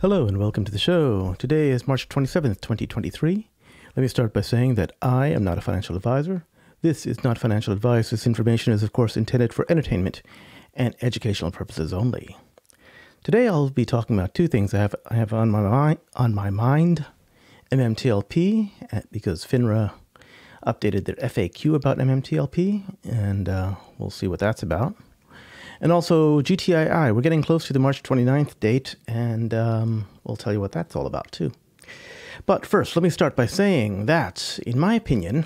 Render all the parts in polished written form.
Hello and welcome to the show. Today is March 27th, 2023. Let me start by saying that I am not a financial advisor. This is not financial advice. This information is, of course, intended for entertainment and educational purposes only. Today I'll be talking about two things I have on my mind. MMTLP, because FINRA updated their FAQ about MMTLP, and we'll see what that's about. And also GTII. We're getting close to the March 29th date, and we'll tell you what that's all about too. But first, let me start by saying that, in my opinion,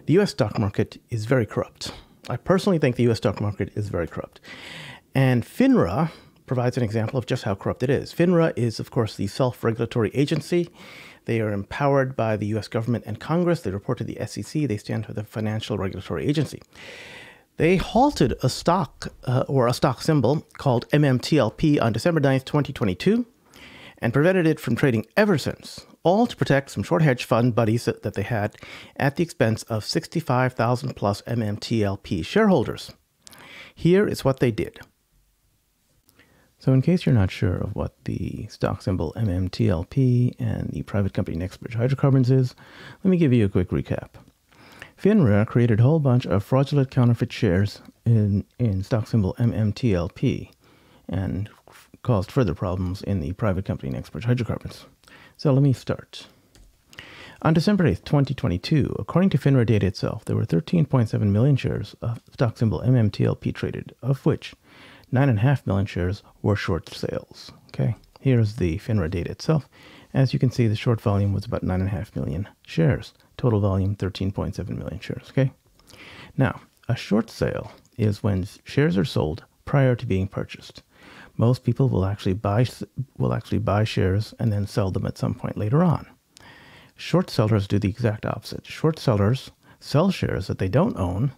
the U.S. stock market is very corrupt. I personally think the U.S. stock market is very corrupt. And FINRA provides an example of just how corrupt it is. FINRA is, of course, the self-regulatory agency. They are empowered by the U.S. government and Congress. They report to the SEC. They stand for the Financial Regulatory Agency. They halted a stock or a stock symbol called MMTLP on December 9th, 2022, and prevented it from trading ever since, all to protect some short hedge fund buddies that they had at the expense of 65,000 plus MMTLP shareholders. Here is what they did. So in case you're not sure of what the stock symbol MMTLP and the private company NextBridge Hydrocarbons is, let me give you a quick recap. FINRA created a whole bunch of fraudulent counterfeit shares in stock symbol MMTLP and caused further problems in the private company NextBridge Hydrocarbons. So let me start. On December 8th, 2022, according to FINRA data itself, there were 13.7 million shares of stock symbol MMTLP traded, of which 9.5 million shares were short sales. Okay, here's the FINRA data itself. As you can see, the short volume was about 9.5 million shares. Total volume, 13.7 million shares, okay? Now, a short sale is when shares are sold prior to being purchased. Most people will actually buy shares and then sell them at some point later on. Short sellers do the exact opposite. Short sellers sell shares that they don't own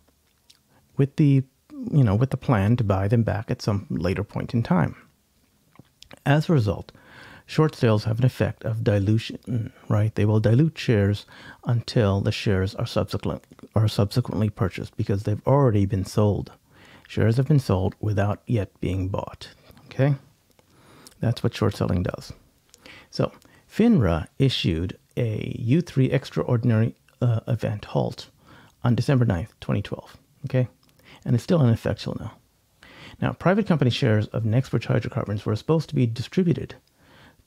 with the plan to buy them back at some later point in time. As a result, short sales have an effect of dilution, right? They will dilute shares until the shares are subsequently purchased because they've already been sold. Shares have been sold without yet being bought, okay? That's what short selling does. So FINRA issued a U3 extraordinary event halt on December 9th, 2012, okay? And it's still in effect till now. Now, private company shares of NextBridge Hydrocarbons were supposed to be distributed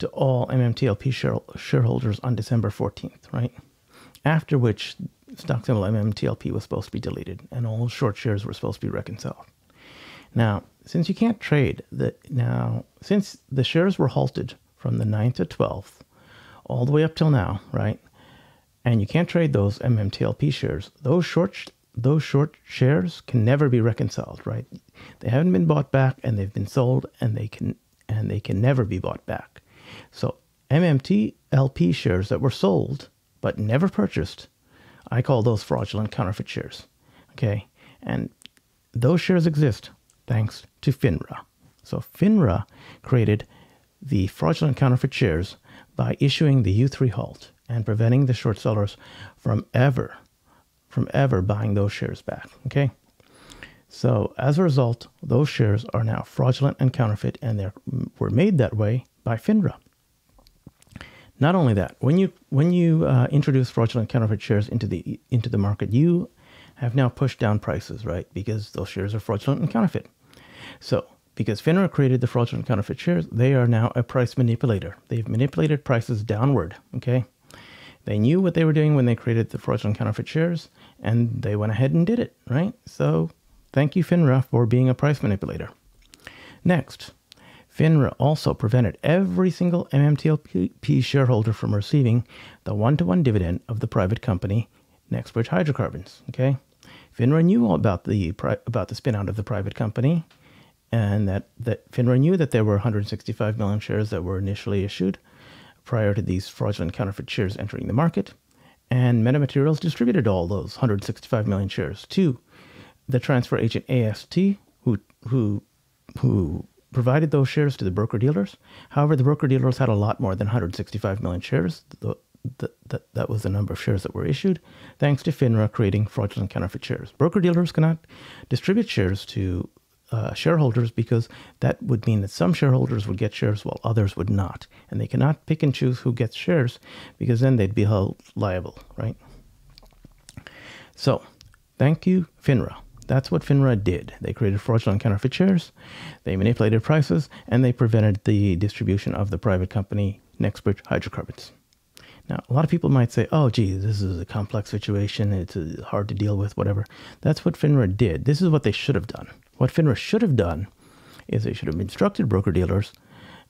to all MMTLP shareholders on December 14th, right? After which stock symbol MMTLP was supposed to be deleted and all short shares were supposed to be reconciled. Now, since you can't trade, since the shares were halted from the 9th to 12th, all the way up till now, right? And you can't trade those MMTLP shares, those short shares can never be reconciled, right? They haven't been bought back and they've been sold and they can never be bought back. So MMTLP shares that were sold but never purchased, I call those fraudulent counterfeit shares. Okay, and those shares exist thanks to FINRA. So FINRA created the fraudulent counterfeit shares by issuing the U3 halt and preventing the short sellers from ever buying those shares back. Okay, so as a result, those shares are now fraudulent and counterfeit, and they were made that way by FINRA. Not only that, when you introduce fraudulent counterfeit shares into the market, you have now pushed down prices, right? Because those shares are fraudulent and counterfeit. So, because FINRA created the fraudulent counterfeit shares, they are now a price manipulator. They've manipulated prices downward. Okay, they knew what they were doing when they created the fraudulent counterfeit shares, and they went ahead and did it, right? So, thank you, FINRA, for being a price manipulator. Next, FINRA also prevented every single MMTLP shareholder from receiving the one-to-one dividend of the private company NextBridge Hydrocarbons. Okay, FINRA knew all about the spin out of the private company, and that FINRA knew that there were 165 million shares that were initially issued prior to these fraudulent counterfeit shares entering the market, and Metamaterials distributed all those 165 million shares to the transfer agent AST, who provided those shares to the broker-dealers. However, the broker-dealers had a lot more than 165 million shares. That was the number of shares that were issued, thanks to FINRA creating fraudulent counterfeit shares. Broker-dealers cannot distribute shares to shareholders, because that would mean that some shareholders would get shares while others would not. And they cannot pick and choose who gets shares, because then they'd be held liable, right? So, thank you, FINRA. That's what FINRA did. They created fraudulent counterfeit shares, they manipulated prices, and they prevented the distribution of the private company Nextbridge Hydrocarbons. Now, a lot of people might say, oh, gee, this is a complex situation. It's hard to deal with, whatever. That's what FINRA did. This is what they should have done. What FINRA should have done is they should have instructed broker-dealers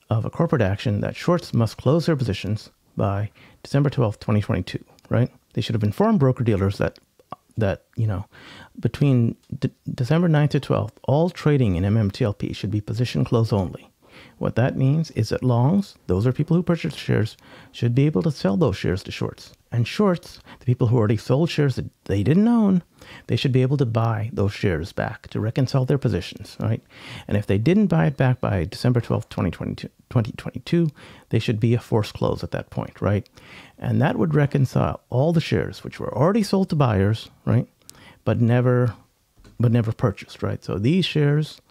of a corporate action that shorts must close their positions by December 12th, 2022, right? They should have informed broker-dealers that between December 9th to 12th, all trading in MMTLP should be position close only. What that means is that longs, those are people who purchased shares, should be able to sell those shares to shorts. And shorts, the people who already sold shares that they didn't own, they should be able to buy those shares back to reconcile their positions, right? And if they didn't buy it back by December 12th, 2022, they should be a forced close at that point, right? And that would reconcile all the shares which were already sold to buyers, right? But never purchased, right? So these shares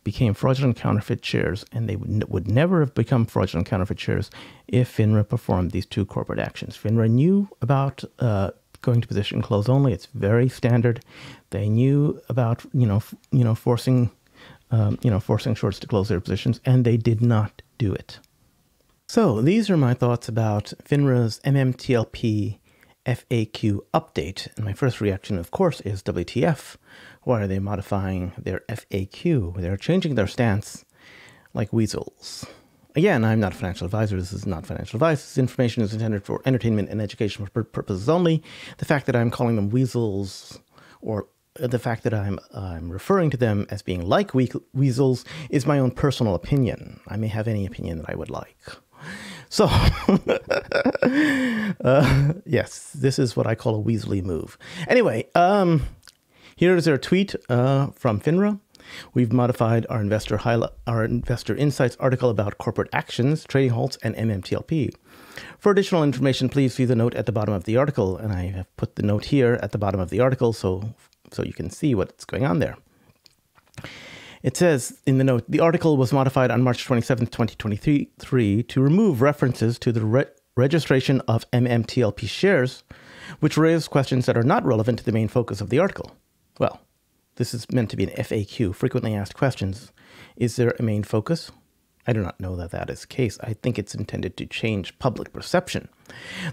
became fraudulent counterfeit shares, and they would never have become fraudulent counterfeit shares if FINRA performed these two corporate actions. FINRA knew about going to position close only. It's very standard. They knew about forcing shorts to close their positions, and they did not do it. So these are my thoughts about FINRA's MMTLP FAQ update. And my first reaction, of course, is WTF. Why are they modifying their FAQ? They're changing their stance like weasels. Again, I'm not a financial advisor. This is not financial advice. This information is intended for entertainment and educational purposes only. The fact that I'm calling them weasels, or the fact that I'm referring to them as being like weasels, is my own personal opinion. I may have any opinion that I would like. So, yes, this is what I call a weaselly move. Anyway, here is their tweet from FINRA. We've modified our investor insights article about corporate actions, trading halts, and MMTLP. For additional information, please see the note at the bottom of the article. And I have put the note here at the bottom of the article so you can see what's going on there. It says in the note, the article was modified on March 27, 2023 to remove references to the registration of MMTLP shares, which raise questions that are not relevant to the main focus of the article. Well, this is meant to be an FAQ, frequently asked questions. Is there a main focus? I do not know that that is the case. I think it's intended to change public perception.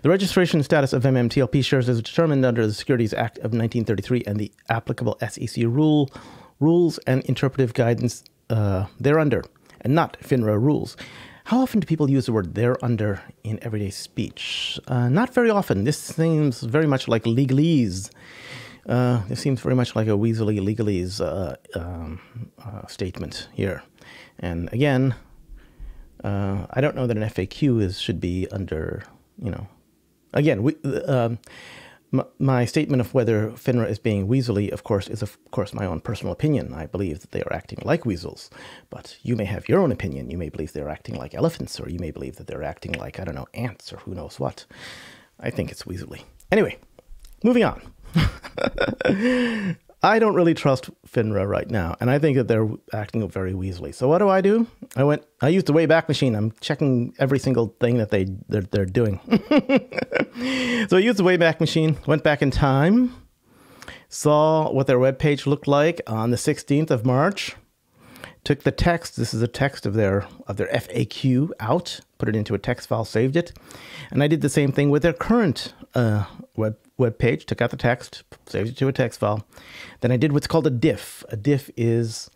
The registration status of MMTLP shares is determined under the Securities Act of 1933 and the applicable SEC rules and interpretive guidance thereunder, and not FINRA rules. How often do people use the word thereunder in everyday speech? Not very often. This seems very much like legalese. This seems very much like a weaselly legalese statement here. And again, I don't know that an FAQ should be under, again, my statement of whether FINRA is being weaselly, of course, is of course my own personal opinion. I believe that they are acting like weasels, but you may have your own opinion. You may believe they're acting like elephants, or you may believe that they're acting like, I don't know, ants, or who knows what. I think it's weaselly. Anyway, moving on. I don't really trust FINRA right now, and I think that they're acting very weaselly. So what do? I used the Wayback Machine. I'm checking every single thing that they're doing. So I used the Wayback Machine, went back in time, saw what their webpage looked like on the 16th of March, took the text, this is a text of their FAQ out, put it into a text file, saved it, and I did the same thing with their current web page, took out the text, saved it to a text file. Then I did what's called a diff. A diff is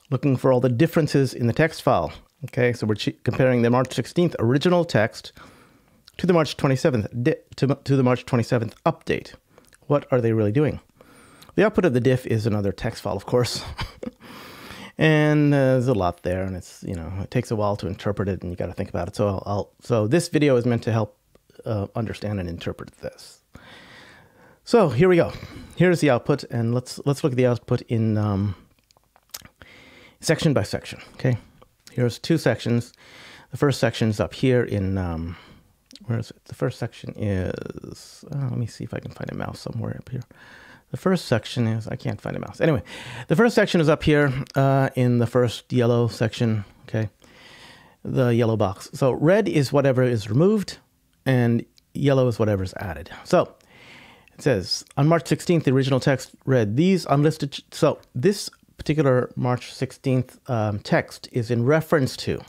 looking for all the differences in the text file. Okay, so we're comparing the March 16th original text to the March 27th to the March 27th update. What are they really doing? The output of the diff is another text file, of course. And there's a lot there, and it's, it takes a while to interpret it, and you got to think about it. So this video is meant to help understand and interpret this. So here we go. Here's the output, and let's look at the output in section by section. Okay, here's two sections. The first section is up here in where is it? The first section is let me see if I can find a mouse somewhere up here. The first section is, I can't find a mouse. Anyway, the first section is up here in the first yellow section, okay? The yellow box. So red is whatever is removed, and yellow is whatever is added. So it says, on March 16th, the original text read, these unlisted... So this particular March 16th text is in reference to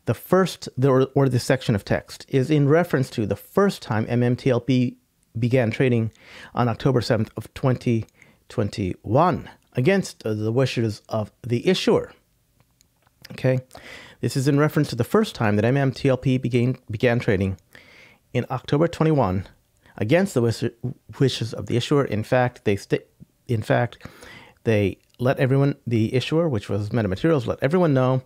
the first, or this section of text, is in reference to the first time MMTLP began trading on October 7th of 2021 against the wishes of the issuer. Okay, this is in reference to the first time that MMTLP began trading in October 21 against the wishes of the issuer. In fact, they let everyone, the issuer, which was Metamaterials, let everyone know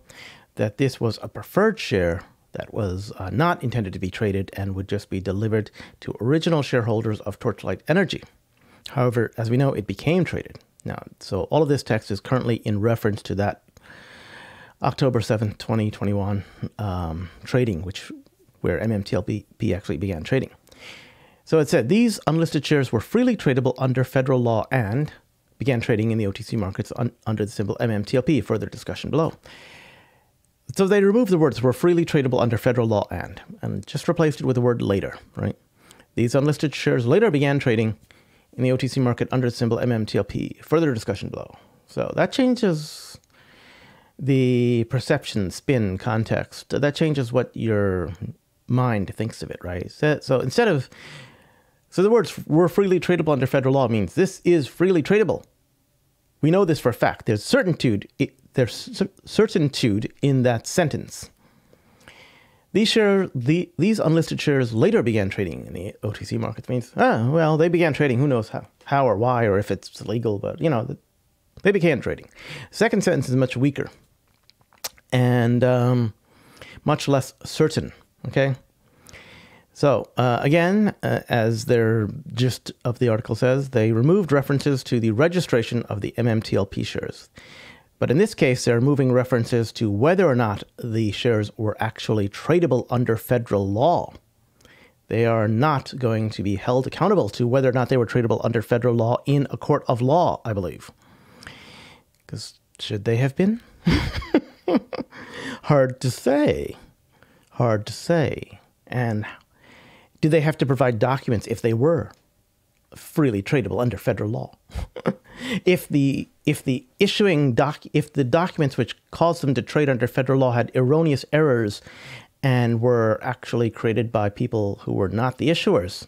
that this was a preferred share that was not intended to be traded and would just be delivered to original shareholders of Torchlight Energy. However, as we know, it became traded. Now, so all of this text is currently in reference to that October 7th, 2021 trading, where MMTLP actually began trading. So it said, these unlisted shares were freely tradable under federal law and began trading in the OTC markets under the symbol MMTLP. Further discussion below. So they removed the words were freely tradable under federal law and just replaced it with the word later, right? These unlisted shares later began trading in the OTC market under the symbol MMTLP. Further discussion below. So that changes the perception, spin, context. That changes what your mind thinks of it, right? So instead of, so the words were freely tradable under federal law means this is freely tradable. We know this for a fact. There's certainty in that sentence. These unlisted shares later began trading in the OTC markets means, well, they began trading. Who knows how or why or if it's legal, but you know, they began trading. The second sentence is much weaker and much less certain. Okay. So again, as their gist of the article says, they removed references to the registration of the MMTLP shares. But in this case, they're removing references to whether or not the shares were actually tradable under federal law. They are not going to be held accountable to whether or not they were tradable under federal law in a court of law, I believe. Because should they have been? Hard to say. Hard to say. And do they have to provide documents if they were freely tradable under federal law? If the documents which caused them to trade under federal law had erroneous errors and were actually created by people who were not the issuers,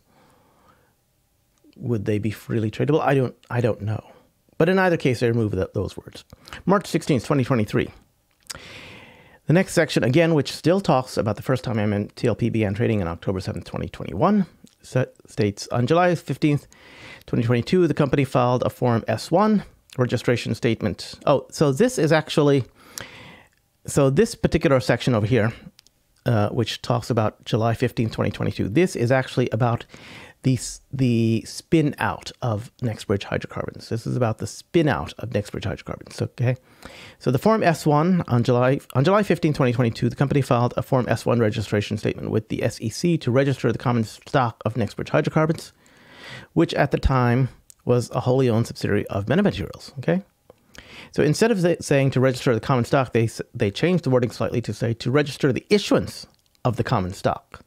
would they be freely tradable? I don't know. But in either case, they removed those words. March 16th, 2023. The next section, again, which still talks about the first time MMTLP began trading on October 7th, 2021, states, on July 15th, 2022, the company filed a Form S-1 registration statement. Oh, so this is actually, so this particular section over here, which talks about July 15th, 2022, this is actually about the spin out of NextBridge Hydrocarbons. This is about the spin out of NextBridge Hydrocarbons. Okay, so the Form S-1 on July 15, 2022, the company filed a Form S-1 registration statement with the SEC to register the common stock of NextBridge Hydrocarbons, which at the time was a wholly owned subsidiary of Metamaterials. Okay, so instead of saying to register the common stock, they changed the wording slightly to say to register the issuance of the common stock.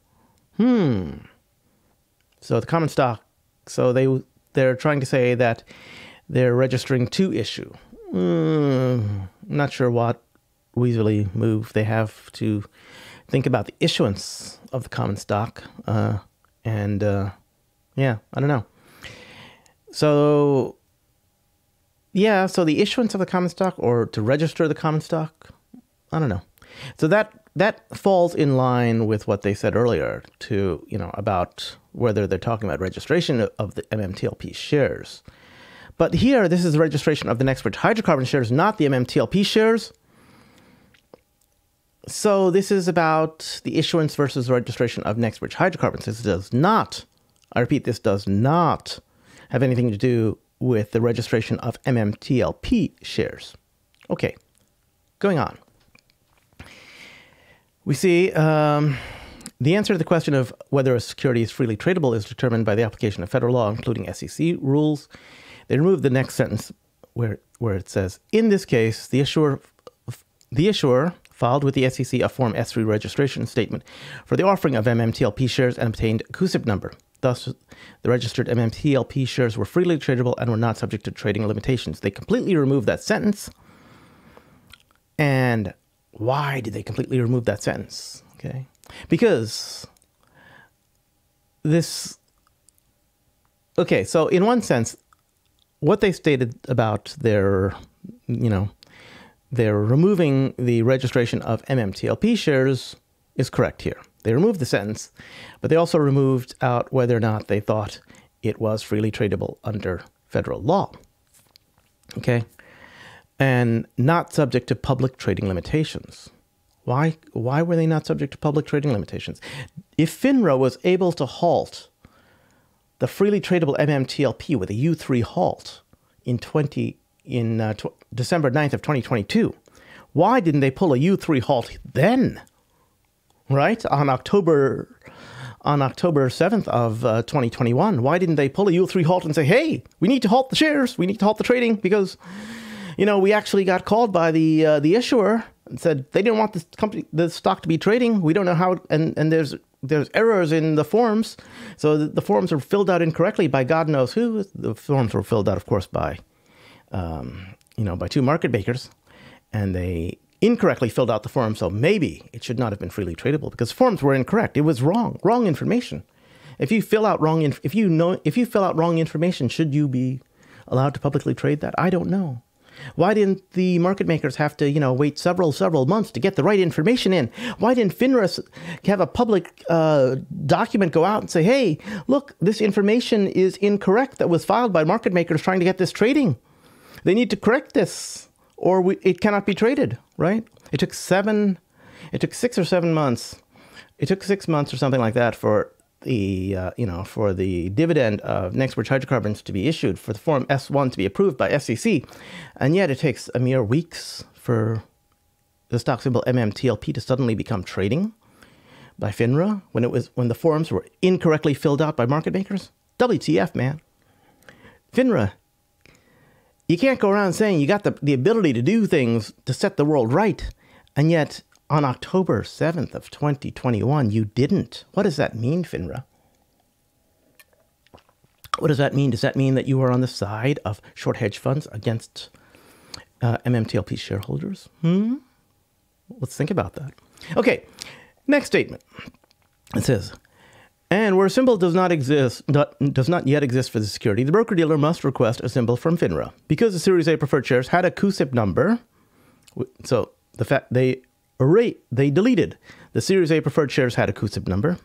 So the common stock, so they're trying to say that they're registering to issue. Not sure what weaselly move they have to think about the issuance of the common stock. Yeah, I don't know. So, yeah, so the issuance of the common stock or to register the common stock, I don't know. So that falls in line with what they said earlier to, about whether they're talking about registration of the MMTLP shares. But here, this is the registration of the NextBridge Hydrocarbon shares, not the MMTLP shares. So this is about the issuance versus registration of NextBridge Hydrocarbons. This does not, I repeat, this does not have anything to do with the registration of MMTLP shares. Okay, going on. We see the answer to the question of whether a security is freely tradable is determined by the application of federal law, including SEC rules. They removed the next sentence where it says, in this case, the issuer filed with the SEC a Form S-3 registration statement for the offering of MMTLP shares and obtained a CUSIP number. Thus, the registered MMTLP shares were freely tradable and were not subject to trading limitations. They completely removed that sentence. And why did they completely remove that sentence? Okay, because this... Okay, so in one sense, what they stated about their, they're removing the registration of MMTLP shares is correct here. They removed the sentence, but they also removed out whether or not they thought it was freely tradable under federal law. Okay, and not subject to public trading limitations. Why were they not subject to public trading limitations? If FINRA was able to halt the freely tradable MMTLP with a U3 halt in December 9th of 2022, why didn't they pull a U3 halt then? Right? On October 7th of 2021, why didn't they pull a U3 halt and say, hey, we need to halt the shares, we need to halt the trading because, we actually got called by the issuer and said they didn't want the stock to be trading. We don't know how, and there's errors in the forms. So the forms are filled out incorrectly by God knows who. The forms were filled out, of course, by, by two market makers, and they incorrectly filled out the form. So maybe it should not have been freely tradable because forms were incorrect. It was wrong information. If you fill out wrong information, should you be allowed to publicly trade that? I don't know. Why didn't the market makers have to, wait several months to get the right information in? Why didn't FINRA have a public document go out and say, hey, look, this information is incorrect that was filed by market makers trying to get this trading. They need to correct this or it cannot be traded, right? It took 6 or 7 months. It took 6 months or something like that for the, for the dividend of Nexbridge Hydrocarbons to be issued, for the Form S1 to be approved by SEC. And yet it takes a mere weeks for the stock symbol MMTLP to suddenly become trading by FINRA when the forms were incorrectly filled out by market makers. WTF, man. FINRA, you can't go around saying you got the ability to do things to set the world right, and yet on October 7th of 2021, you didn't. What does that mean, FINRA? What does that mean? Does that mean that you are on the side of short hedge funds against MMTLP shareholders? Let's think about that. Okay, next statement. It says, and where a symbol does not yet exist for the security, the broker-dealer must request a symbol from FINRA. Because the Series A preferred shares had a CUSIP number, so the fact they deleted the Series A preferred shares had a CUSIP number,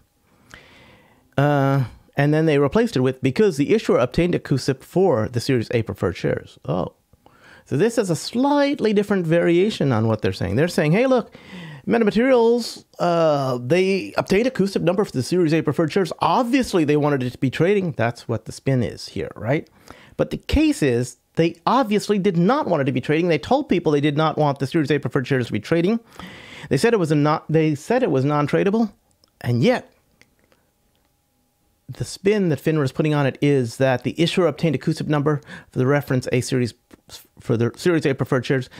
and then they replaced it with because the issuer obtained a CUSIP for the Series A preferred shares. Oh, so this is a slightly different variation on what they're saying. They're saying, hey, look, Metamaterials, they obtained a CUSIP number for the Series A preferred shares. Obviously, they wanted it to be trading. That's what the spin is here, right? But the case is they obviously did not want it to be trading. They told people they did not want the Series A preferred shares to be trading. They said it was non-tradable, and yet the spin that FINRA is putting on it is that the issuer obtained a CUSIP number for the Series A preferred shares,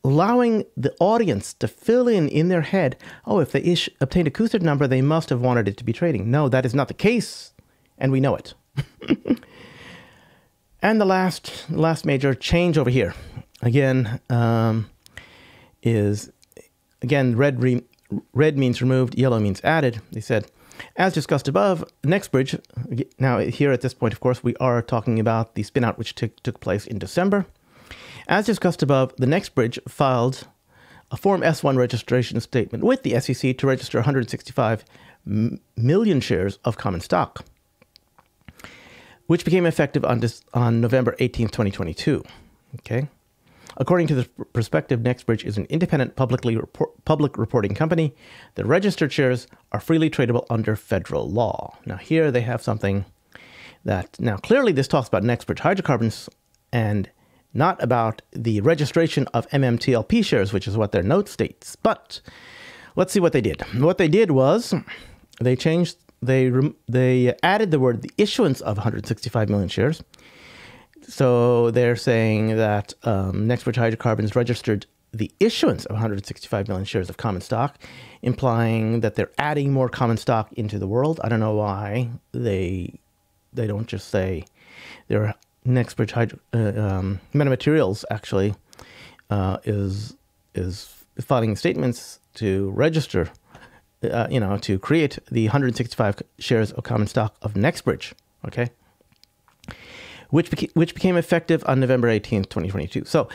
allowing the audience to fill in their head, oh, if they obtained a CUSIP number, they must have wanted it to be trading. No, that is not the case, and we know it. And the last major change over here, again, is, again, red means removed, yellow means added. They said, as discussed above, Nexbridge, now here at this point, of course, we are talking about the spin-out which took place in December. As discussed above, the Nexbridge filed a Form S1 registration statement with the SEC to register 165 million shares of common stock, which became effective on November 18th, 2022. Okay. According to the prospective, Nexbridge is an independent public reporting company. The registered shares are freely tradable under federal law. Now here they have something that, now clearly this talks about Nexbridge Hydrocarbons and not about the registration of MMTLP shares, which is what their note states. But let's see what they did. What they did was they added the word the issuance of 165 million shares, So they're saying that NextBridge Hydrocarbons registered the issuance of 165 million shares of common stock, implying that they're adding more common stock into the world. I don't know why they don't just say their NextBridge Metamaterials actually is filing statements to register, to create the 165 shares of common stock of NextBridge, okay, which became effective on November 18th, 2022. So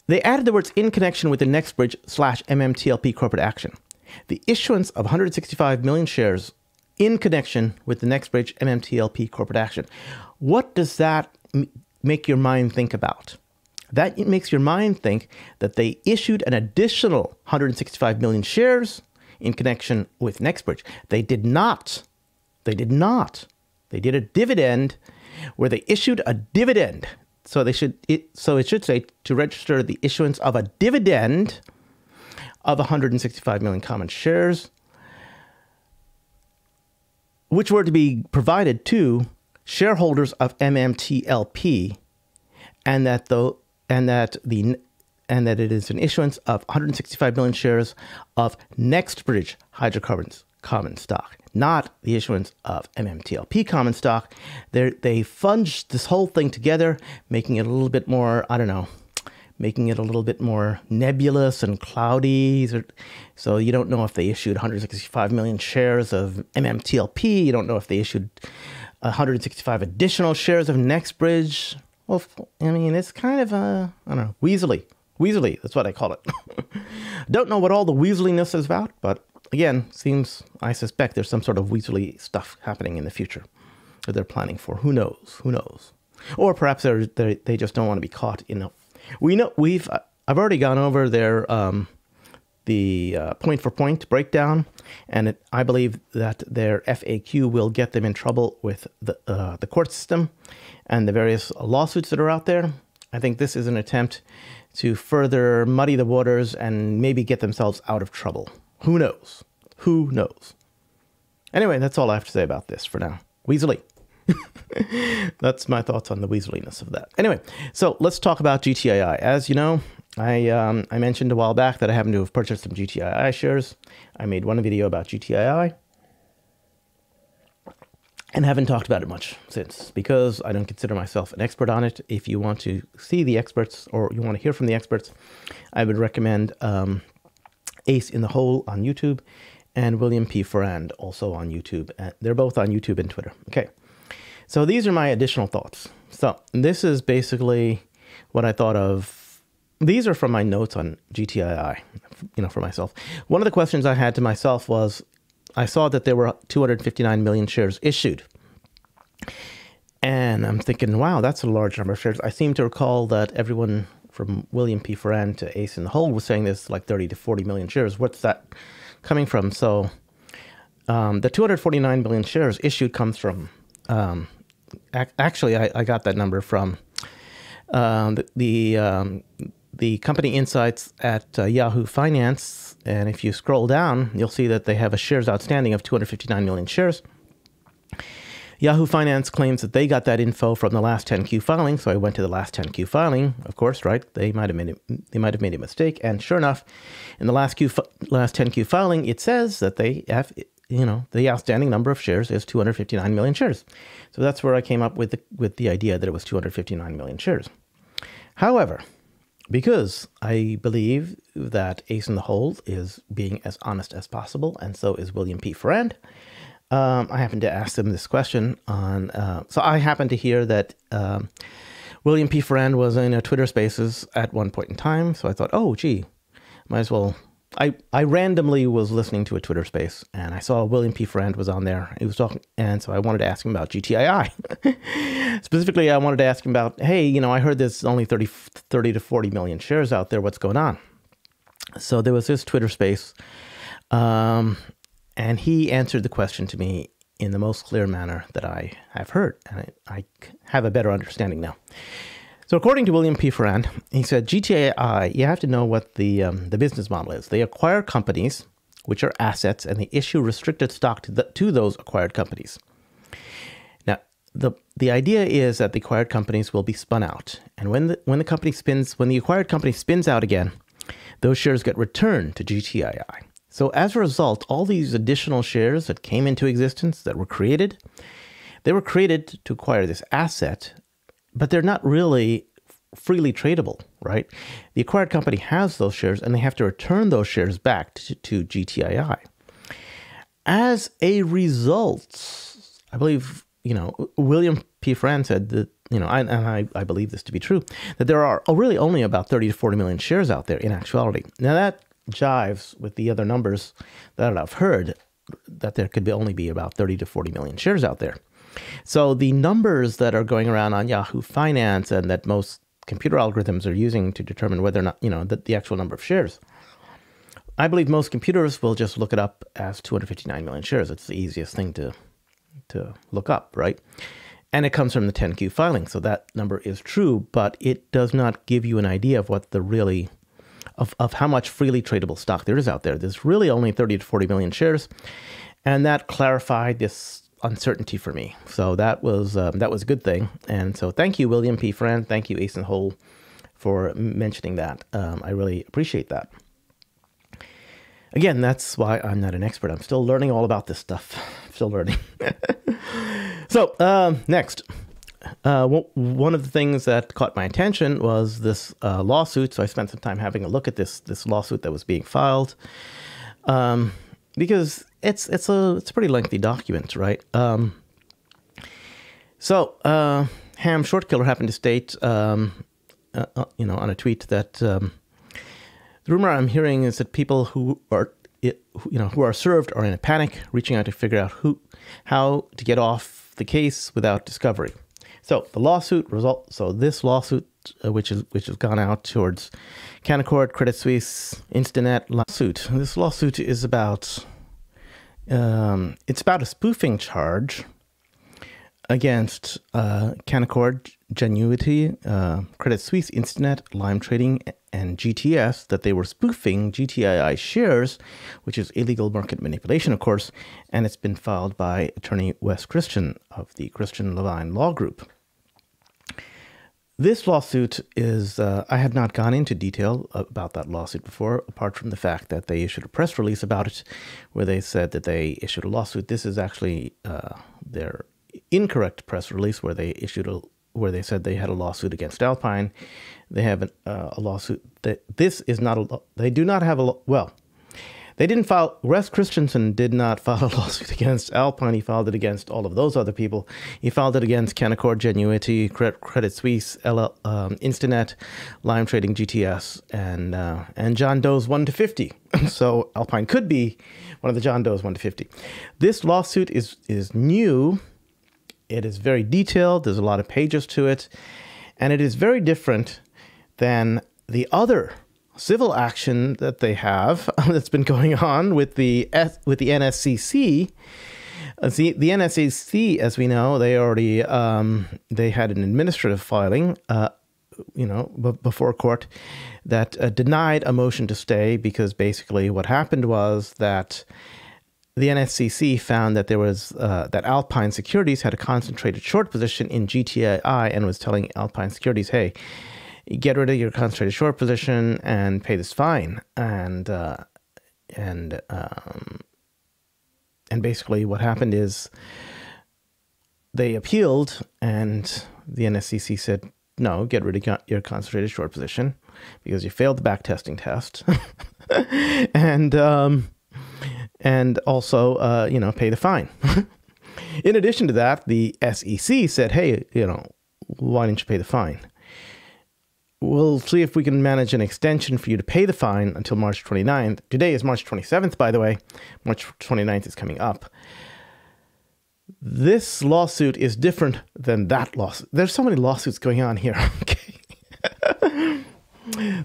they added the words in connection with the NextBridge / MMTLP corporate action. The issuance of 165 million shares in connection with the NextBridge MMTLP corporate action. What does that make your mind think about? That makes your mind think that they issued an additional 165 million shares in connection with NextBridge. They did not. They did not. They did a dividend where they issued a dividend. So it should say to register the issuance of a dividend of 165 million common shares, which were to be provided to shareholders of MMTLP, and that it is an issuance of 165 million shares of NextBridge Hydrocarbons common stock, not the issuance of MMTLP common stock. They funged this whole thing together, making it a little bit more, I don't know, making it a little bit more nebulous and cloudy. So you don't know if they issued 165 million shares of MMTLP. You don't know if they issued 165 additional shares of NextBridge. Well, I mean, it's kind of, I don't know, Weaselly. That's what I call it. Don't know what all the Weaseliness is about, but again, I suspect there's some sort of Weaselly stuff happening in the future that they're planning for. Who knows? Who knows? Or perhaps they just don't want to be caught in a... I've already gone over their the point-for-point breakdown, and I believe that their FAQ will get them in trouble with the court system and the various lawsuits that are out there. I think this is an attempt to further muddy the waters and maybe get themselves out of trouble. Who knows? Who knows? Anyway, that's all I have to say about this for now. Weaselly. That's my thoughts on the Weaseliness of that. Anyway, so let's talk about GTII. As you know, I mentioned a while back that I happen to have purchased some GTII shares. I made one video about GTII and haven't talked about it much since, because I don't consider myself an expert on it. If you want to see the experts, or you want to hear from the experts, I would recommend Ace in the Hole on YouTube and William P. Ferrand also on YouTube. They're both on YouTube and Twitter. Okay, so these are my additional thoughts. So this is basically what I thought of. These are from my notes on GTII, for myself. One of the questions I had to myself was, I saw that there were 259 million shares issued. And I'm thinking, wow, that's a large number of shares. I seem to recall that everyone from William P. Ferrand to Ace in the Hole was saying this like 30 to 40 million shares. What's that coming from? So the 249 million shares issued comes from, actually, I got that number from the company insights at Yahoo Finance. And if you scroll down, you'll see that they have a shares outstanding of 259 million shares. Yahoo Finance claims that they got that info from the last 10Q filing. So I went to the last 10Q filing, of course, right? They might have made a mistake. And sure enough, in the last 10Q filing, it says that they have, the outstanding number of shares is 259 million shares. So that's where I came up with the idea that it was 259 million shares. However, because I believe that Ace in the Hole is being as honest as possible, and so is William P. Ferrand, I happened to ask them this question on... so I happened to hear that William P. Ferrand was in a Twitter Spaces at one point in time, so I thought, oh, gee, might as well... I randomly was listening to a Twitter Space, and I saw William P. Ferrand was on there. He was talking, and so I wanted to ask him about GTII. Specifically, I wanted to ask him about, hey, I heard there's only 30 to 40 million shares out there. What's going on? So there was this Twitter Space, and he answered the question to me in the most clear manner that I have heard, and I have a better understanding now. So according to William P. Ferrand, he said, GTII, you have to know what the business model is. They acquire companies, which are assets, and they issue restricted stock to those acquired companies. Now, the idea is that the acquired companies will be spun out, and when the acquired company spins out again, those shares get returned to GTII. So as a result, all these additional shares that came into existence that were created, they were created to acquire this asset, but they're not really freely tradable, right? The acquired company has those shares, and they have to return those shares back to GTII. As a result, I believe, William P. Friend said that, I believe this to be true, that there are really only about 30 to 40 million shares out there in actuality. Now that jives with the other numbers that I've heard, that there could only be about 30 to 40 million shares out there. So the numbers that are going around on Yahoo Finance and that most computer algorithms are using to determine whether or not, the actual number of shares, I believe most computers will just look it up as 259 million shares. It's the easiest thing to look up, right? And it comes from the 10Q filing. So that number is true, but it does not give you an idea of what of how much freely tradable stock there is out there. There's really only 30 to 40 million shares. And that clarified this uncertainty for me. So that was a good thing. And so thank you, William P. Friend. Thank you, Ace and Hole, for mentioning that. I really appreciate that. Again, that's why I'm not an expert. I'm still learning all about this stuff. Still learning. So next, one of the things that caught my attention was this lawsuit. So I spent some time having a look at this lawsuit that was being filed, because it's a pretty lengthy document, right? So Ham Shortkiller happened to state, on a tweet that the rumor I'm hearing is that people who are served are in a panic, reaching out to figure out how to get off the case without discovery. So the lawsuit result. So this lawsuit, which has gone out towards Canaccord, Credit Suisse, Instinet lawsuit. This lawsuit is about it's about a spoofing charge against Canaccord, Genuity, Credit Suisse, Instinet, Lime Trading, and GTS, that they were spoofing GTII shares, which is illegal market manipulation, of course, and it's been filed by attorney Wes Christian of the Christian Levine Law Group. This lawsuit is, I had not gone into detail about that lawsuit before, apart from the fact that they issued a press release about it, where they said that they issued a lawsuit. This is actually their incorrect press release, where they said they had a lawsuit against Alpine. They have a lawsuit that this is not they do not have they didn't file. Wes Christensen did not file a lawsuit against Alpine. He filed it against all of those other people. He filed it against Canaccord, Genuity, Credit Suisse, Instinet, Lime Trading, GTS, and John Doe's 1 to 50. So Alpine could be one of the John Doe's 1 to 50. This lawsuit is new. It is very detailed. There's a lot of pages to it, and it is very different than the other civil action that they have that's been going on with the NSCC. The NSCC, as we know, they already they had an administrative filing, before court that denied a motion to stay, because basically what happened was that the NSCC found that there was that Alpine Securities had a concentrated short position in GTII and was telling Alpine Securities, "Hey, get rid of your concentrated short position and pay this fine." And basically what happened is they appealed, and the NSCC said, "No, get rid of your concentrated short position because you failed the back testing test," and also, pay the fine. In addition to that, the SEC said, "Hey, why didn't you pay the fine? We'll see if we can manage an extension for you to pay the fine until March 29th. Today is March 27th, by the way. March 29th is coming up. This lawsuit is different than that lawsuit. There's so many lawsuits going on here. Okay.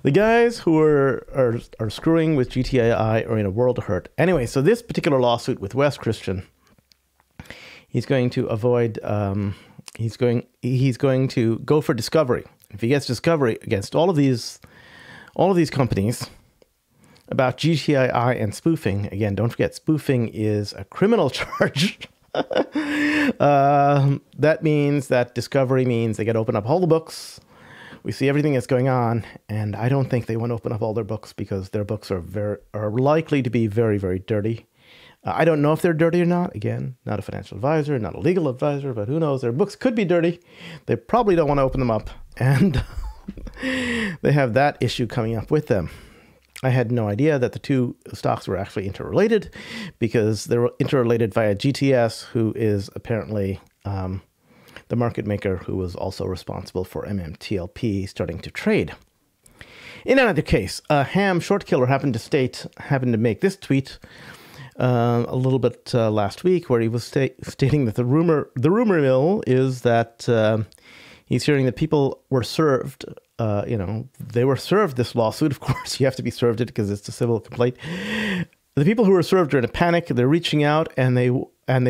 The guys who are screwing with GTII are in a world of hurt. Anyway, so this particular lawsuit with Wes Christian, he's going to avoid. He's going to go for discovery. If he gets discovery against all of these companies about GTII and spoofing, again, don't forget, spoofing is a criminal charge. That means that discovery means they got to open up all the books. We see everything that's going on, and I don't think they want to open up all their books because their books are likely to be very, very dirty. I don't know if they're dirty or not. Again, not a financial advisor, not a legal advisor, but who knows? Their books could be dirty. They probably don't want to open them up, and they have that issue coming up with them. I had no idea that the two stocks were actually interrelated because they were interrelated via GTS, who is apparently the market maker who was also responsible for MMTLP starting to trade. In another case, a ham short killer happened to make this tweet a little bit last week, where he was stating that the rumor mill is that he's hearing that people were served. They were served this lawsuit. Of course, you have to be served it because it's a civil complaint. The people who were served are in a panic. They're reaching out and they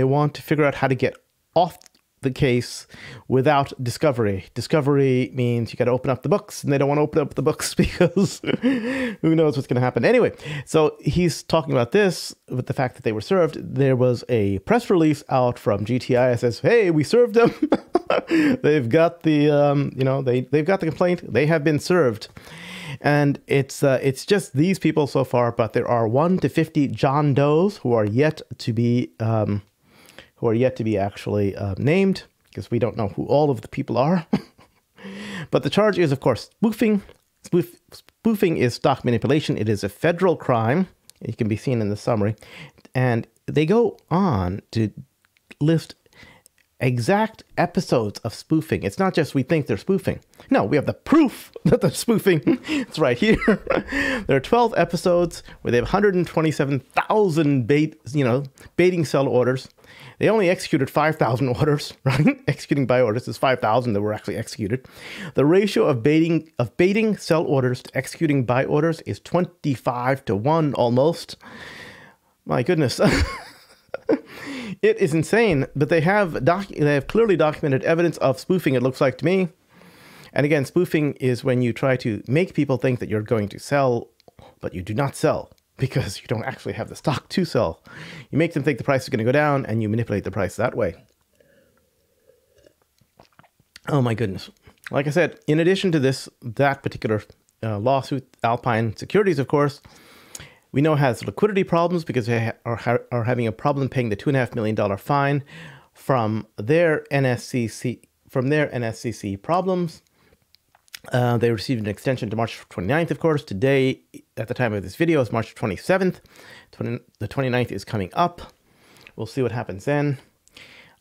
want to figure out how to get off the case without discovery. Discovery means you got to open up the books, and they don't want to open up the books because who knows what's going to happen. Anyway, so he's talking about this with the fact that they were served. There was a press release out from GTII that says, "Hey, we served them. They've got the they've got the complaint. They have been served." And it's just these people so far, but there are 1 to 50 John Does who are yet to be actually named, because we don't know who all of the people are. But the charge is, of course, spoofing. Spoofing is stock manipulation. It is a federal crime. It can be seen in the summary. And they go on to list exact episodes of spoofing. It's not just we think they're spoofing. No, we have the proof that they're spoofing. It's right here. There are 12 episodes where they have 127,000 baiting sell orders. They only executed 5,000 orders, right? Executing buy orders is 5,000 that were actually executed. The ratio of baiting sell orders to executing buy orders is 25 to 1 almost. My goodness. It is insane, but they have clearly documented evidence of spoofing, it looks like to me. And again, spoofing is when you try to make people think that you're going to sell, but you do not sell because you don't actually have the stock to sell. You make them think the price is going to go down, and you manipulate the price that way. Oh my goodness. Like I said, in addition to that particular lawsuit, Alpine Securities, of course, we know has liquidity problems because they are having a problem paying the $2.5 million fine from their NSCC problems. They received an extension to March 29th, of course. Today, at the time of this video, is March 27th. The 29th is coming up. We'll see what happens then.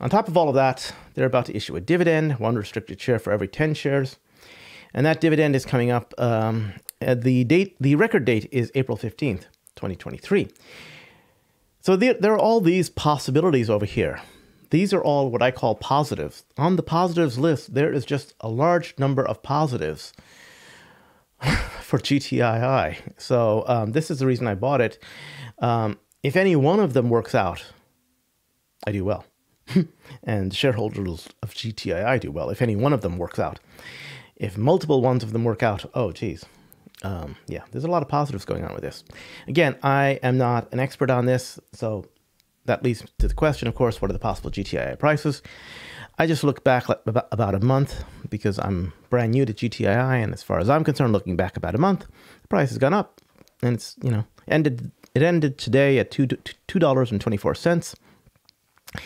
On top of all of that, they're about to issue a dividend, 1 restricted share for every 10 shares. And that dividend is coming up. The record date is April 15th. 2023. So there are all these possibilities over here. These are all what I call positives. On the positives list, there is just a large number of positives for GTII. So this is the reason I bought it. If any one of them works out, I do well. And shareholders of GTII do well if any one of them works out. If multiple ones of them work out, oh geez. Yeah, there's a lot of positives going on with this. Again, I am not an expert on this, so that leads to the question, of course, what are the possible GTII prices? I just looked back about a month because I'm brand new to GTII, and as far as I'm concerned, looking back about a month, the price has gone up, and it's, it ended today at $2.24. It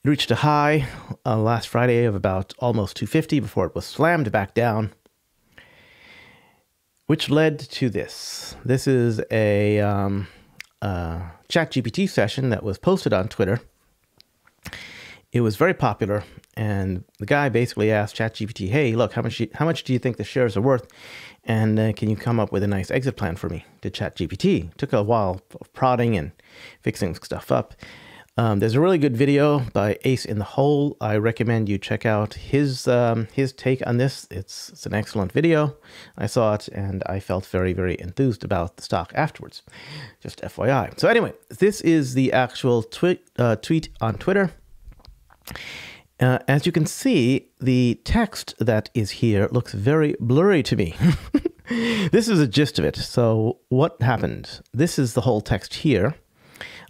reached a high last Friday of about almost $2.50 before it was slammed back down, which led to this. This is a ChatGPT session that was posted on Twitter. It was very popular, and the guy basically asked ChatGPT, "Hey, look, how much do you think the shares are worth? And can you come up with a nice exit plan for me?" To ChatGPT. It took a while of prodding and fixing stuff up. There's a really good video by Ace in the Hole. I recommend you check out his take on this. It's an excellent video. I saw it and I felt very, very enthused about the stock afterwards. Just FYI. So anyway, this is the actual tweet on Twitter. As you can see, the text that is here looks very blurry to me. This is a gist of it. So what happened? This is the whole text here.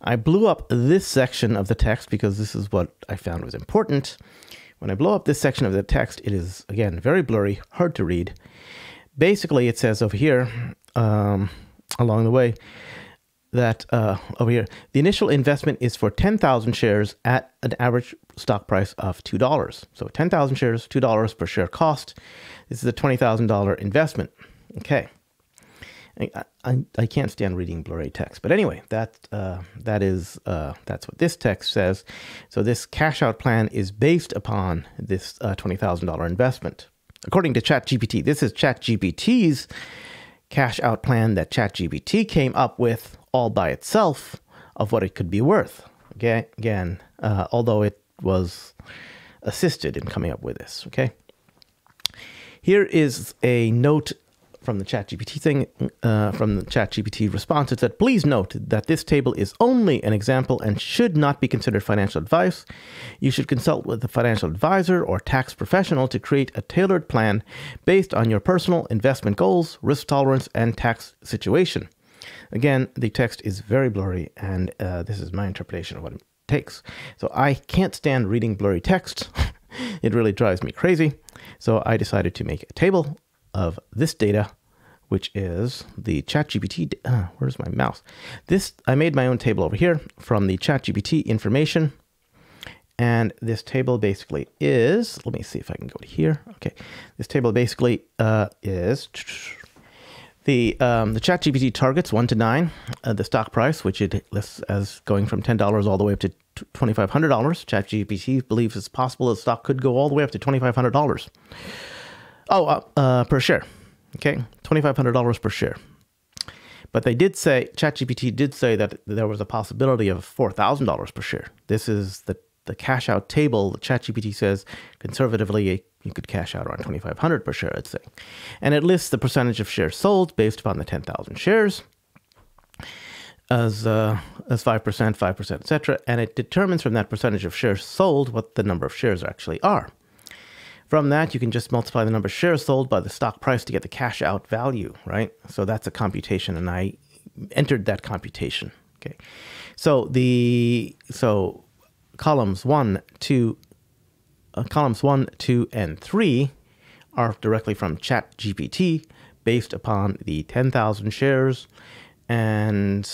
I blew up this section of the text because this is what I found was important. When I blow up this section of the text, it is, again, very blurry, hard to read. Basically, it says over here, along the way, that over here, the initial investment is for 10,000 shares at an average stock price of $2. So 10,000 shares, $2 per share cost. This is a $20,000 investment. Okay. I can't stand reading blurry text, but anyway, that's what this text says. So this cash out plan is based upon this $20,000 investment. According to ChatGPT, this is ChatGPT's cash out plan that ChatGPT came up with all by itself of what it could be worth. Again, although it was assisted in coming up with this. Okay. Here is a note from the ChatGPT thing, from the ChatGPT response. It said, please note that this table is only an example and should not be considered financial advice. You should consult with a financial advisor or tax professional to create a tailored plan based on your personal investment goals, risk tolerance, and tax situation. Again, the text is very blurry, and this is my interpretation of what it takes. So I can't stand reading blurry text. It really drives me crazy. So I decided to make a table of this data, which is the ChatGPT. Where's my mouse? I made my own table over here from the ChatGPT information. And this table basically is, let me see if I can go to here. Okay. This table basically is the ChatGPT targets 1 to 9, the stock price, which it lists as going from $10 all the way up to $2,500. ChatGPT believes it's possible the stock could go all the way up to $2,500. Per share. Okay, $2,500 per share. But they did say, ChatGPT did say that there was a possibility of $4,000 per share. This is the cash out table. ChatGPT says conservatively you could cash out around $2,500 per share, let's say. And it lists the percentage of shares sold based upon the 10,000 shares as 5%, 5%, etc. And it determines from that percentage of shares sold what the number of shares actually are. From that, you can just multiply the number of shares sold by the stock price to get the cash out value, right? So that's a computation, and I entered that computation. Okay, so columns 1, 2, and 3 are directly from ChatGPT based upon the 10,000 shares, and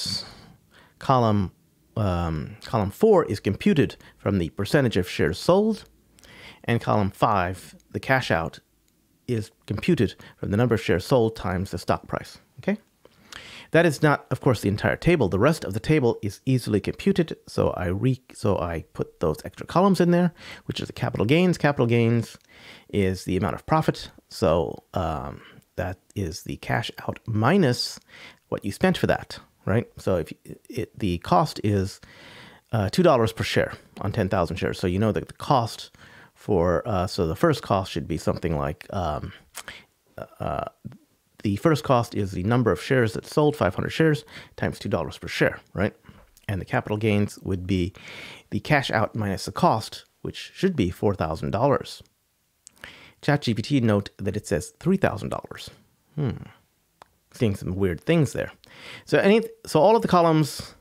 column 4 is computed from the percentage of shares sold. And column 5, the cash out, is computed from the number of shares sold times the stock price. Okay, that is not, of course, the entire table. The rest of the table is easily computed. So I put those extra columns in there, which is the capital gains. Capital gains is the amount of profit. So that is the cash out minus what you spent for that, right? So if the cost is $2 per share on 10,000 shares. So you know that the cost for, so the first cost should be something like, the first cost is the number of shares that sold, 500 shares, times $2 per share, right? And the capital gains would be the cash out minus the cost, which should be $4,000. ChatGPT note that it says $3,000. Seeing some weird things there. So all of the columns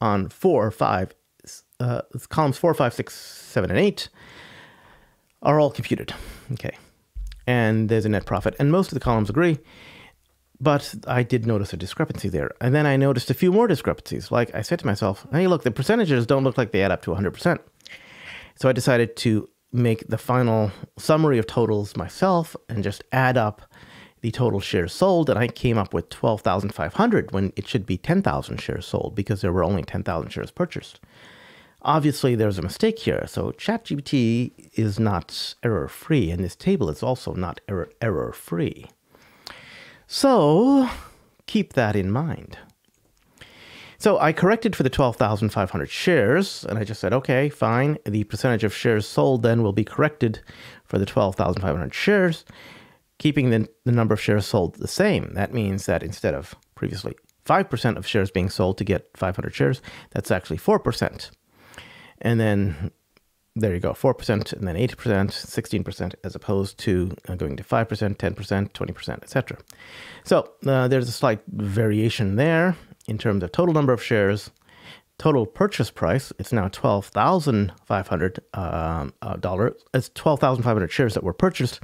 on columns 4, 5, 6, 7, and 8 are all computed. Okay. And there's a net profit. And most of the columns agree. But I did notice a discrepancy there. And then I noticed a few more discrepancies. Like I said to myself, hey, look, the percentages don't look like they add up to 100%. So I decided to make the final summary of totals myself and just add up the total shares sold. And I came up with 12,500 when it should be 10,000 shares sold because there were only 10,000 shares purchased. Obviously, there's a mistake here. So ChatGPT is not error-free, and this table is also not error-free. So keep that in mind. So I corrected for the 12,500 shares, and I just said, okay, fine. The percentage of shares sold then will be corrected for the 12,500 shares, keeping the number of shares sold the same. That means that instead of previously 5% of shares being sold to get 500 shares, that's actually 4%. And then there you go, 4%, and then 8%, 16%, as opposed to going to 5%, 10%, 20%, etc. So there's a slight variation there in terms of total number of shares total purchase price, it's now $12,500. It's 12,500 shares that were purchased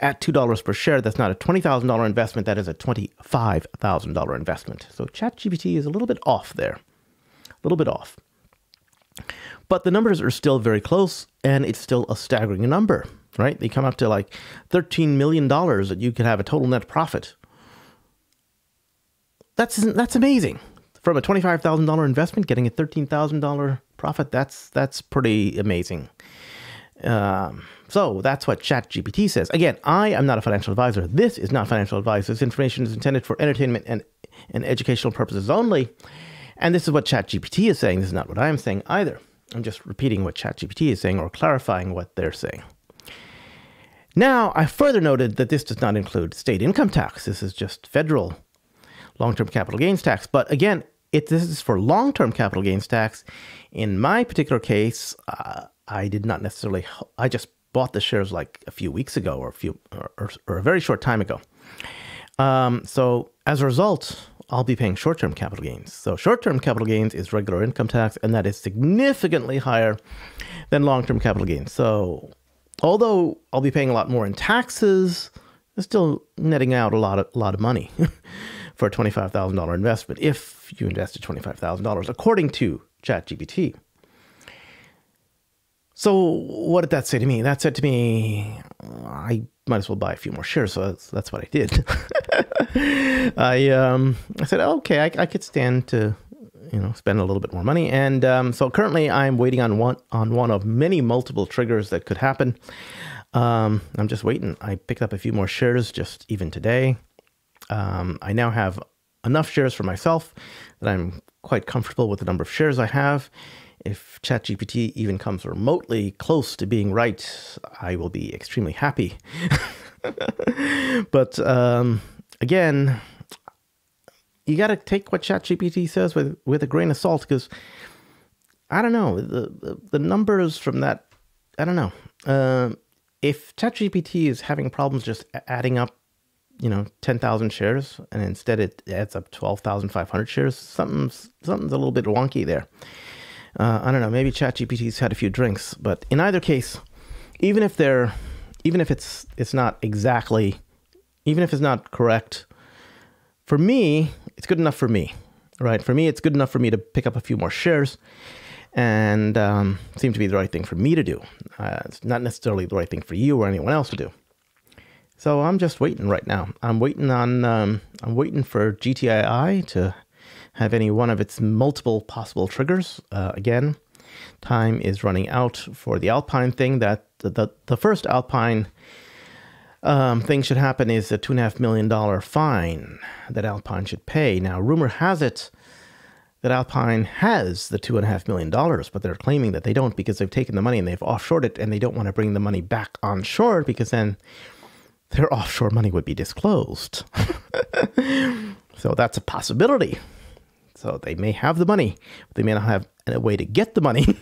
at $2 per share. That's not a $20,000 investment. That is a $25,000 investment. So ChatGPT is a little bit off there, a little bit off. But the numbers are still very close, and it's still a staggering number, right? They come up to like $13 million that you could have a total net profit. That's amazing. From a $25,000 investment, getting a $13,000 profit, that's pretty amazing. So that's what ChatGPT says. Again, I am not a financial advisor. This is not financial advice. This information is intended for entertainment and educational purposes only. And this is what ChatGPT is saying. This is not what I am saying either. I'm just repeating what ChatGPT is saying or clarifying what they're saying. Now, I further noted that this does not include state income tax. This is just federal long-term capital gains tax. But again, this is for long-term capital gains tax. In my particular case, I did not necessarily. I just bought the shares like a few weeks ago, or a very short time ago. So as a result, I'll be paying short-term capital gains. So short-term capital gains is regular income tax, and that is significantly higher than long-term capital gains. So although I'll be paying a lot more in taxes, it's still netting out a lot of money for a $25,000 investment if you invested $25,000, according to ChatGPT. So what did that say to me? That said to me, I might as well buy a few more shares. So that's what I did. I said, okay, I could stand to, spend a little bit more money. And so currently I'm waiting on one of many multiple triggers that could happen. I'm just waiting. I picked up a few more shares just even today. I now have enough shares for myself that I'm quite comfortable with the number of shares I have. If ChatGPT even comes remotely close to being right, I will be extremely happy. But again, you got to take what ChatGPT says with a grain of salt, because I don't know, the numbers from that, I don't know. If ChatGPT is having problems just adding up 10,000 shares, and instead it adds up 12,500 shares, something's a little bit wonky there. I don't know, maybe ChatGPT's had a few drinks, but in either case, even if it's not exactly, even if it's not correct, for me, it's good enough for me, right? For me, it's good enough for me to pick up a few more shares, and seem to be the right thing for me to do. It's not necessarily the right thing for you or anyone else to do. So I'm just waiting right now. I'm waiting for GTII to have any one of its multiple possible triggers. Again, time is running out for the Alpine thing. That the first Alpine thing should happen is a $2.5 million fine that Alpine should pay. Now, rumor has it that Alpine has the $2.5 million, but they're claiming that they don't because they've taken the money and they've offshored it, and they don't want to bring the money back onshore because then their offshore money would be disclosed. So that's a possibility. So they may have the money, but they may not have a way to get the money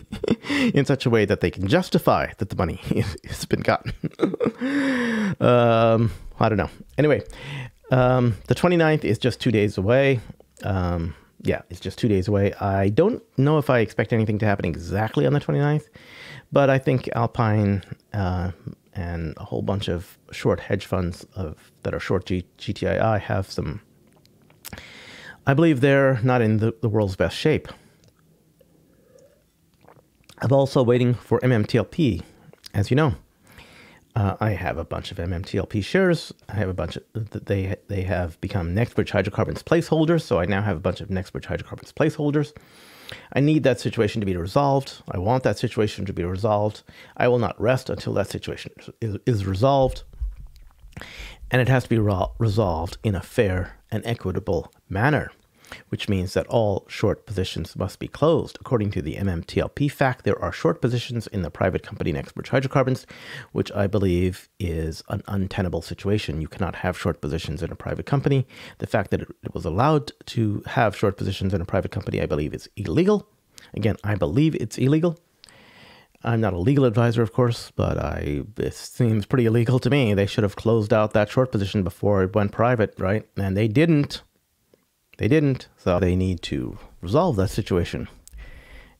in such a way that they can justify that the money has been gotten. I don't know. Anyway, the 29th is just 2 days away. Yeah, it's just 2 days away. I don't know if I expect anything to happen exactly on the 29th, but I think Alpine and a whole bunch of short hedge funds that are short GTII have some. I believe they're not in the world's best shape. I'm also waiting for MMTLP. As you know, I have a bunch of MMTLP shares. I have a bunch of, they have become NextBridge Hydrocarbons placeholders, so I now have a bunch of NextBridge Hydrocarbons placeholders. I need that situation to be resolved. I want that situation to be resolved. I will not rest until that situation is resolved. And it has to be resolved in a fair and equitable manner, which means that all short positions must be closed. According to the MMTLP fact, there are short positions in the private company NextBridge Hydrocarbons, which I believe is an untenable situation. You cannot have short positions in a private company. The fact that it was allowed to have short positions in a private company, I believe, is illegal. Again, I believe it's illegal. I'm not a legal advisor, of course, but it seems pretty illegal to me. They should have closed out that short position before it went private, right? And they didn't. They didn't. So they need to resolve that situation.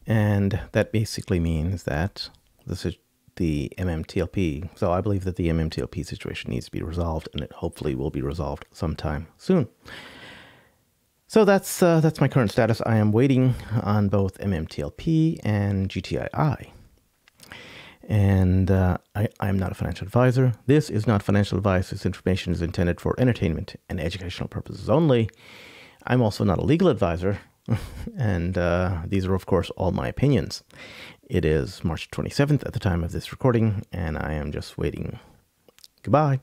And that basically means that this is the MMTLP. So I believe that the MMTLP situation needs to be resolved, and it hopefully will be resolved sometime soon. So that's my current status. I am waiting on both MMTLP and GTII. And I'm not a financial advisor. This is not financial advice. This information is intended for entertainment and educational purposes only. I'm also not a legal advisor. And these are, of course, all my opinions. It is March 27th at the time of this recording, and I am just waiting. Goodbye.